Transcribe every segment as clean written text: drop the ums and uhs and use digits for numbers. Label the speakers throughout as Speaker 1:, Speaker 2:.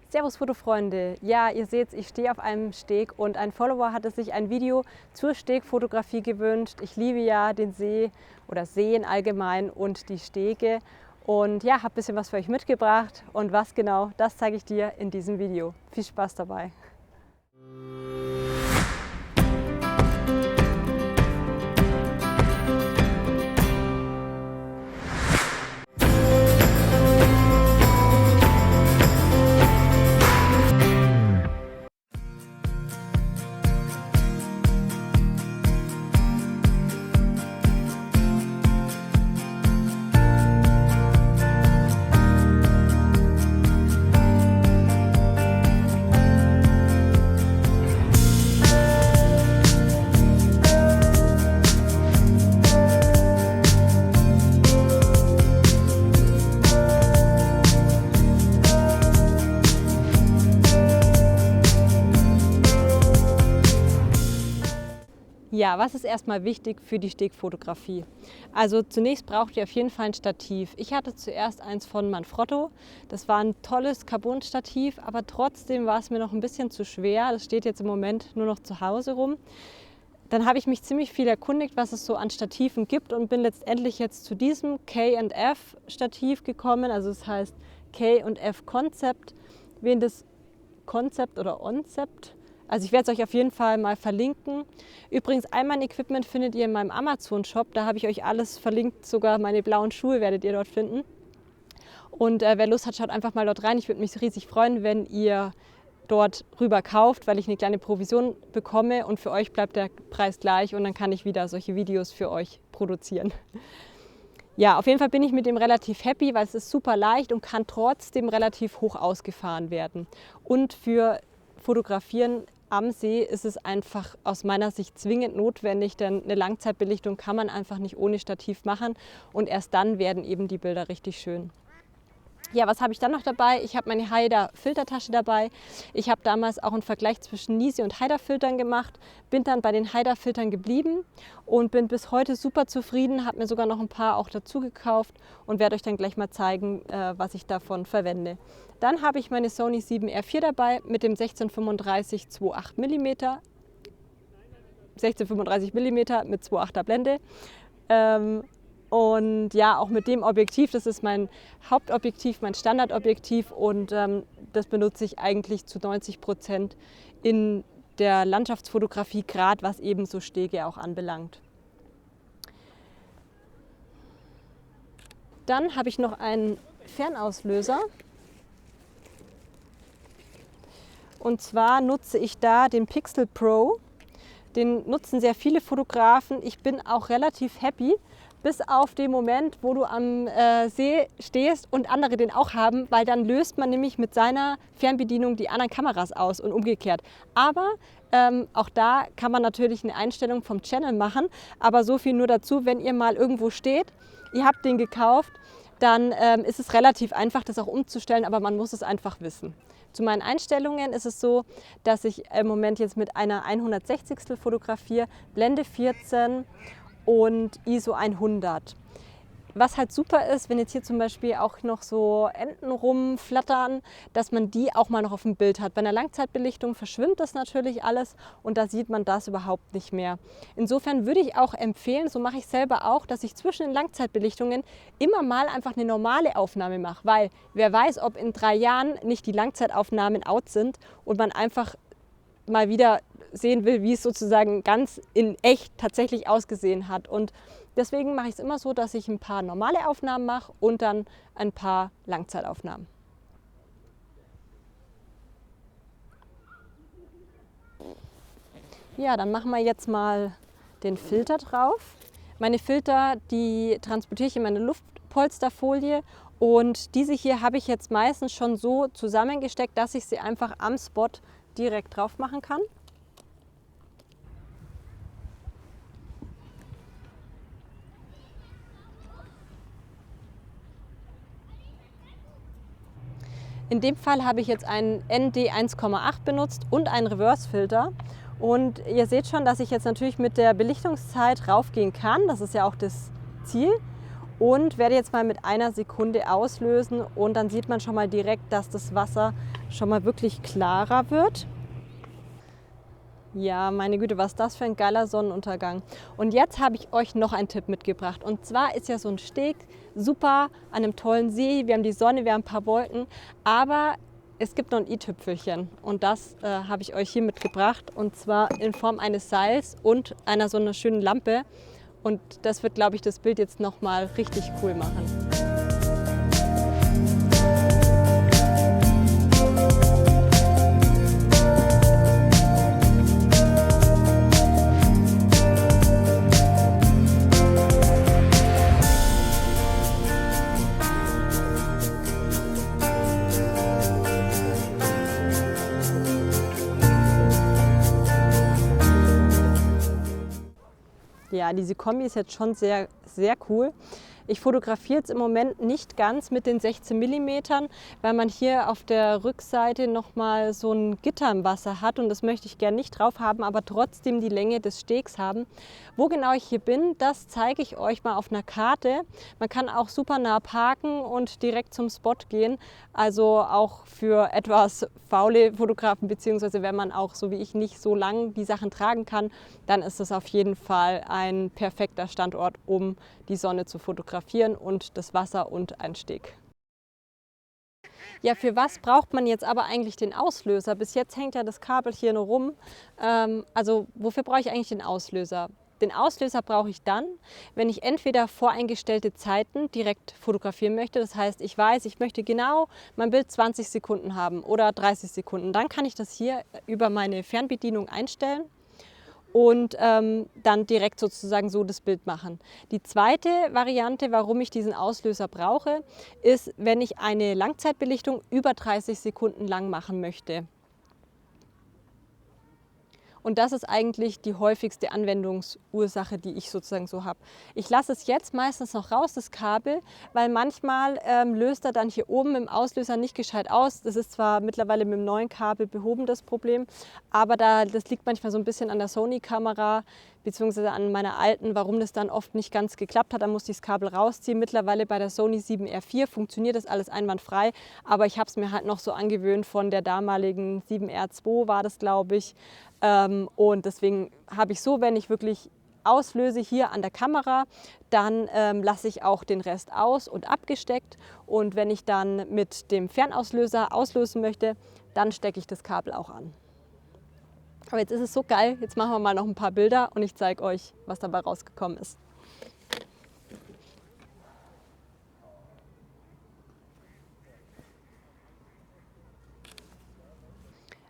Speaker 1: Servus Fotofreunde! Ja, ihr seht, ich stehe auf einem Steg und ein Follower hatte sich ein Video zur Stegfotografie gewünscht. Ich liebe ja den See oder Seen allgemein und die Stege und ja, habe ein bisschen was für euch mitgebracht und was genau, das zeige ich dir in diesem Video. Viel Spaß dabei! Ja, was ist erstmal wichtig für die Stegfotografie? Also zunächst braucht ihr auf jeden Fall ein Stativ. Ich hatte zuerst eins von Manfrotto. Das war ein tolles Carbon-Stativ, aber trotzdem war es mir noch ein bisschen zu schwer. Das steht jetzt im Moment nur noch zu Hause rum. Dann habe ich mich ziemlich viel erkundigt, was es so an Stativen gibt und bin letztendlich jetzt zu diesem K&F Stativ gekommen. Also es heißt K&F Concept. Wen das Concept oder Oncept? Also ich werde es euch auf jeden Fall mal verlinken. Übrigens, all mein Equipment findet ihr in meinem Amazon-Shop. Da habe ich euch alles verlinkt, sogar meine blauen Schuhe werdet ihr dort finden. Und wer Lust hat, schaut einfach mal dort rein. Ich würde mich riesig freuen, wenn ihr dort rüber kauft, weil ich eine kleine Provision bekomme und für euch bleibt der Preis gleich und dann kann ich wieder solche Videos für euch produzieren. Ja, auf jeden Fall bin ich mit dem relativ happy, weil es ist super leicht und kann trotzdem relativ hoch ausgefahren werden. Und für Fotografieren am See ist es einfach aus meiner Sicht zwingend notwendig, denn eine Langzeitbelichtung kann man einfach nicht ohne Stativ machen und erst dann werden eben die Bilder richtig schön. Ja, was habe ich dann noch dabei? Ich habe meine Haider Filtertasche dabei. Ich habe damals auch einen Vergleich zwischen Nisi und Haider Filtern gemacht, bin dann bei den Haider Filtern geblieben und bin bis heute super zufrieden, habe mir sogar noch ein paar auch dazu gekauft und werde euch dann gleich mal zeigen, was ich davon verwende. Dann habe ich meine Sony 7R4 dabei mit dem 1635 2.8 mm, 1635 mm mit 2.8er Blende. Und ja, auch mit dem Objektiv, das ist mein Hauptobjektiv, mein Standardobjektiv und das benutze ich eigentlich zu 90% in der Landschaftsfotografie, gerade was eben so Stege auch anbelangt. Dann habe ich noch einen Fernauslöser und zwar nutze ich da den Pixel Pro. Den nutzen sehr viele Fotografen. Ich bin auch relativ happy, bis auf den Moment, wo du am See stehst und andere den auch haben, weil dann löst man nämlich mit seiner Fernbedienung die anderen Kameras aus und umgekehrt. Aber auch da kann man natürlich eine Einstellung vom Channel machen, aber so viel nur dazu, wenn ihr mal irgendwo steht, ihr habt den gekauft, dann ist es relativ einfach, das auch umzustellen, aber man muss es einfach wissen. Zu meinen Einstellungen ist es so, dass ich im Moment jetzt mit einer 160. fotografiere, Blende 14 und ISO 100. Was halt super ist, wenn jetzt hier zum Beispiel auch noch so Enten rumflattern, dass man die auch mal noch auf dem Bild hat. Bei einer Langzeitbelichtung verschwimmt das natürlich alles und da sieht man das überhaupt nicht mehr. Insofern würde ich auch empfehlen, so mache ich selber auch, dass ich zwischen den Langzeitbelichtungen immer mal einfach eine normale Aufnahme mache, weil wer weiß, ob in 3 Jahren nicht die Langzeitaufnahmen out sind und man einfach mal wieder sehen will, wie es sozusagen ganz in echt tatsächlich ausgesehen hat. Und deswegen mache ich es immer so, dass ich ein paar normale Aufnahmen mache und dann ein paar Langzeitaufnahmen. Ja, dann machen wir jetzt mal den Filter drauf. Meine Filter, die transportiere ich in meine Luftpolsterfolie und diese hier habe ich jetzt meistens schon so zusammengesteckt, dass ich sie einfach am Spot direkt drauf machen kann. In dem Fall habe ich jetzt einen ND 1,8 benutzt und einen Reverse-Filter. Und ihr seht schon, dass ich jetzt natürlich mit der Belichtungszeit raufgehen kann. Das ist ja auch das Ziel. und werde jetzt mal mit 1 Sekunde auslösen und dann sieht man schon mal direkt, dass das Wasser schon mal wirklich klarer wird. Ja, meine Güte, was ist das für ein geiler Sonnenuntergang. Und jetzt habe ich euch noch einen Tipp mitgebracht. Und zwar ist ja so ein Steg super an einem tollen See. Wir haben die Sonne, wir haben ein paar Wolken, aber es gibt noch ein i-Tüpfelchen und das habe ich euch hier mitgebracht und zwar in Form eines Seils und einer so einer schönen Lampe. Und das wird, glaube ich, das Bild jetzt noch mal richtig cool machen. Ja, diese Kombi ist jetzt schon sehr, sehr cool. Ich fotografiere jetzt im Moment nicht ganz mit den 16 mm, weil man hier auf der Rückseite nochmal so ein Gitter im Wasser hat und das möchte ich gerne nicht drauf haben, aber trotzdem die Länge des Stegs haben. Wo genau ich hier bin, das zeige ich euch mal auf einer Karte. Man kann auch super nah parken und direkt zum Spot gehen, also auch für etwas faule Fotografen, beziehungsweise wenn man auch so wie ich nicht so lang die Sachen tragen kann, dann ist es auf jeden Fall ein perfekter Standort, um die Sonne zu fotografieren und das Wasser und ein Steg. Ja, für was braucht man jetzt aber eigentlich den Auslöser? Bis jetzt hängt ja das Kabel hier nur rum. Also wofür brauche ich eigentlich den Auslöser? Den Auslöser brauche ich dann, wenn ich entweder voreingestellte Zeiten direkt fotografieren möchte. Das heißt, ich weiß, ich möchte genau mein Bild 20 Sekunden haben oder 30 Sekunden. Dann kann ich das hier über meine Fernbedienung einstellen und dann direkt sozusagen so das Bild machen. Die zweite Variante, warum ich diesen Auslöser brauche, ist, wenn ich eine Langzeitbelichtung über 30 Sekunden lang machen möchte. Und das ist eigentlich die häufigste Anwendungsursache, die ich sozusagen so habe. Ich lasse es jetzt meistens noch raus, das Kabel, weil manchmal löst er dann hier oben im Auslöser nicht gescheit aus. Das ist zwar mittlerweile mit dem neuen Kabel behoben, das Problem, aber das liegt manchmal so ein bisschen an der Sony-Kamera beziehungsweise an meiner alten, warum das dann oft nicht ganz geklappt hat. Dann musste ich das Kabel rausziehen. Mittlerweile bei der Sony 7R4 funktioniert das alles einwandfrei, aber ich habe es mir halt noch so angewöhnt von der damaligen 7R2 war das, glaube ich. Und deswegen habe ich so, wenn ich wirklich auslöse hier an der Kamera, dann lasse ich auch den Rest aus und abgesteckt. Und wenn ich dann mit dem Fernauslöser auslösen möchte, dann stecke ich das Kabel auch an. Aber jetzt ist es so geil, jetzt machen wir mal noch ein paar Bilder und ich zeige euch, was dabei rausgekommen ist.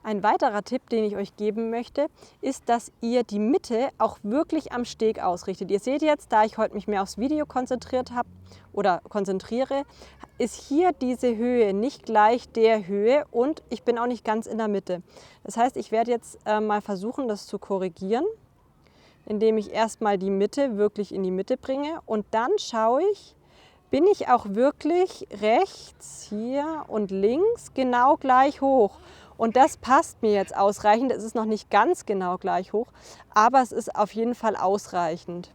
Speaker 1: Ein weiterer Tipp, den ich euch geben möchte, ist, dass ihr die Mitte auch wirklich am Steg ausrichtet. Ihr seht jetzt, da ich heute mich mehr aufs Video konzentriert habe oder konzentriere, ist hier diese Höhe nicht gleich der Höhe und ich bin auch nicht ganz in der Mitte. Das heißt, ich werde jetzt mal versuchen, das zu korrigieren, indem ich erstmal die Mitte wirklich in die Mitte bringe und dann schaue ich, bin ich auch wirklich rechts hier und links genau gleich hoch. Und das passt mir jetzt ausreichend. Es ist noch nicht ganz genau gleich hoch, aber es ist auf jeden Fall ausreichend.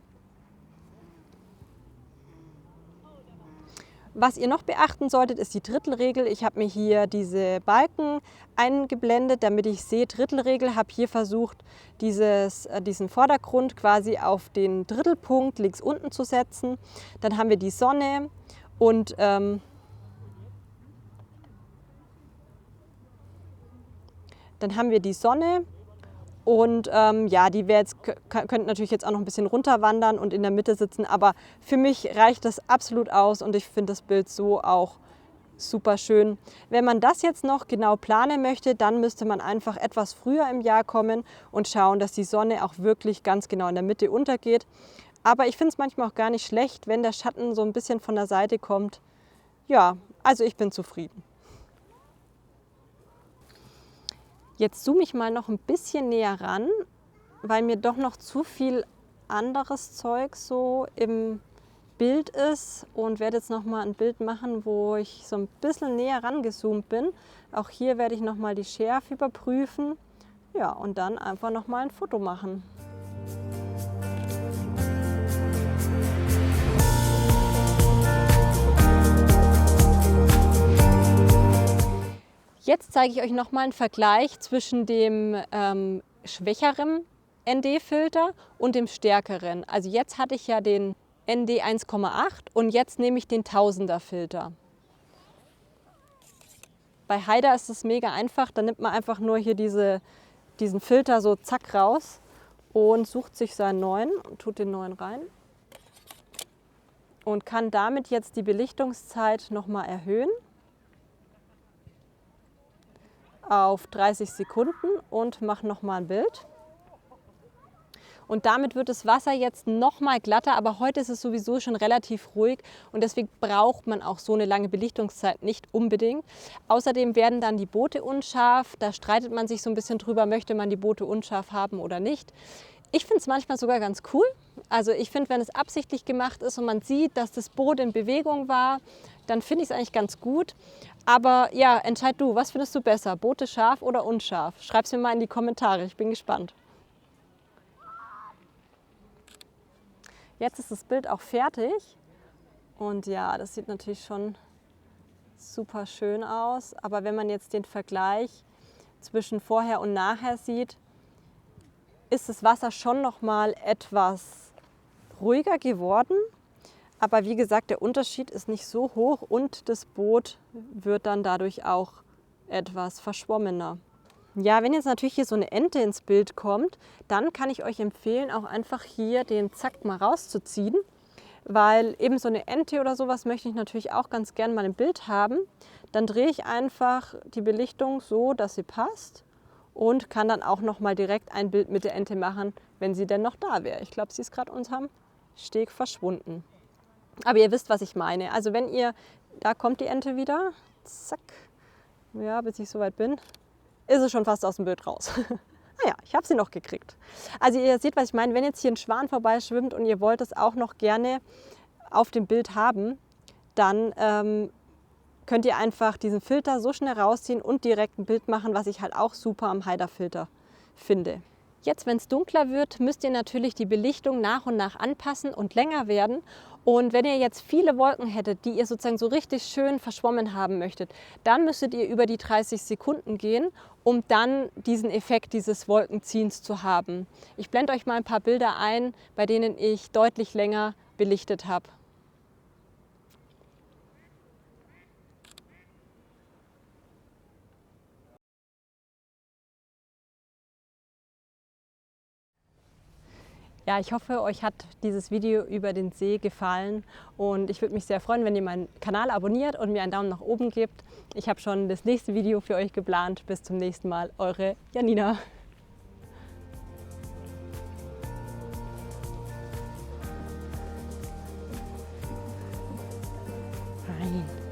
Speaker 1: Was ihr noch beachten solltet, ist die Drittelregel. Ich habe mir hier diese Balken eingeblendet, damit ich sehe, Drittelregel. Habe hier versucht, diesen Vordergrund quasi auf den Drittelpunkt links unten zu setzen. Dann haben wir die Sonne und dann haben wir die Sonne und ja, die könnte natürlich jetzt auch noch ein bisschen runterwandern und in der Mitte sitzen, aber für mich reicht das absolut aus und ich finde das Bild so auch super schön. Wenn man das jetzt noch genau planen möchte, dann müsste man einfach etwas früher im Jahr kommen und schauen, dass die Sonne auch wirklich ganz genau in der Mitte untergeht. Aber ich finde es manchmal auch gar nicht schlecht, wenn der Schatten so ein bisschen von der Seite kommt. Ja, also ich bin zufrieden. Jetzt zoome ich mal noch ein bisschen näher ran, weil mir doch noch zu viel anderes Zeug so im Bild ist und werde jetzt noch mal ein Bild machen, wo ich so ein bisschen näher rangezoomt bin. Auch hier werde ich noch mal die Schärfe überprüfen, ja, und dann einfach noch mal ein Foto machen. Jetzt zeige ich euch nochmal einen Vergleich zwischen dem schwächeren ND-Filter und dem stärkeren. Also jetzt hatte ich ja den ND 1,8 und jetzt nehme ich den 1000er Filter. Bei Haider ist es mega einfach, da nimmt man einfach nur hier diesen Filter so zack raus und sucht sich seinen neuen und tut den neuen rein. Und kann damit jetzt die Belichtungszeit nochmal erhöhen auf 30 Sekunden und mache nochmal ein Bild. Und damit wird das Wasser jetzt nochmal glatter, aber heute ist es sowieso schon relativ ruhig und deswegen braucht man auch so eine lange Belichtungszeit nicht unbedingt. Außerdem werden dann die Boote unscharf, da streitet man sich so ein bisschen drüber, möchte man die Boote unscharf haben oder nicht. Ich finde es manchmal sogar ganz cool. Also ich finde, wenn es absichtlich gemacht ist und man sieht, dass das Boot in Bewegung war, dann finde ich es eigentlich ganz gut. Aber ja, entscheid du, was findest du besser, Boote scharf oder unscharf? Schreib es mir mal in die Kommentare, ich bin gespannt. Jetzt ist das Bild auch fertig und ja, das sieht natürlich schon super schön aus. Aber wenn man jetzt den Vergleich zwischen vorher und nachher sieht, ist das Wasser schon noch mal etwas ruhiger geworden. Aber wie gesagt, der Unterschied ist nicht so hoch und das Boot wird dann dadurch auch etwas verschwommener. Ja, wenn jetzt natürlich hier so eine Ente ins Bild kommt, dann kann ich euch empfehlen, auch einfach hier den Zack mal rauszuziehen, weil eben so eine Ente oder sowas möchte ich natürlich auch ganz gern mal im Bild haben. Dann drehe ich einfach die Belichtung so, dass sie passt und kann dann auch noch mal direkt ein Bild mit der Ente machen, wenn sie denn noch da wäre. Ich glaube, sie ist gerade unterm Steg verschwunden. Aber ihr wisst, was ich meine. Also wenn ihr, da kommt die Ente wieder, zack, ja, bis ich soweit bin, ist es schon fast aus dem Bild raus. Naja, ich habe sie noch gekriegt. Also ihr seht, was ich meine, wenn jetzt hier ein Schwan vorbeischwimmt und ihr wollt es auch noch gerne auf dem Bild haben, dann könnt ihr einfach diesen Filter so schnell rausziehen und direkt ein Bild machen, was ich halt auch super am Haider-Filter finde. Jetzt, wenn es dunkler wird, müsst ihr natürlich die Belichtung nach und nach anpassen und länger werden. Und wenn ihr jetzt viele Wolken hättet, die ihr sozusagen so richtig schön verschwommen haben möchtet, dann müsstet ihr über die 30 Sekunden gehen, um dann diesen Effekt dieses Wolkenziehens zu haben. Ich blende euch mal ein paar Bilder ein, bei denen ich deutlich länger belichtet habe. Ja, ich hoffe, euch hat dieses Video über den See gefallen und ich würde mich sehr freuen, wenn ihr meinen Kanal abonniert und mir einen Daumen nach oben gebt. Ich habe schon das nächste Video für euch geplant. Bis zum nächsten Mal, eure Janina. Nein.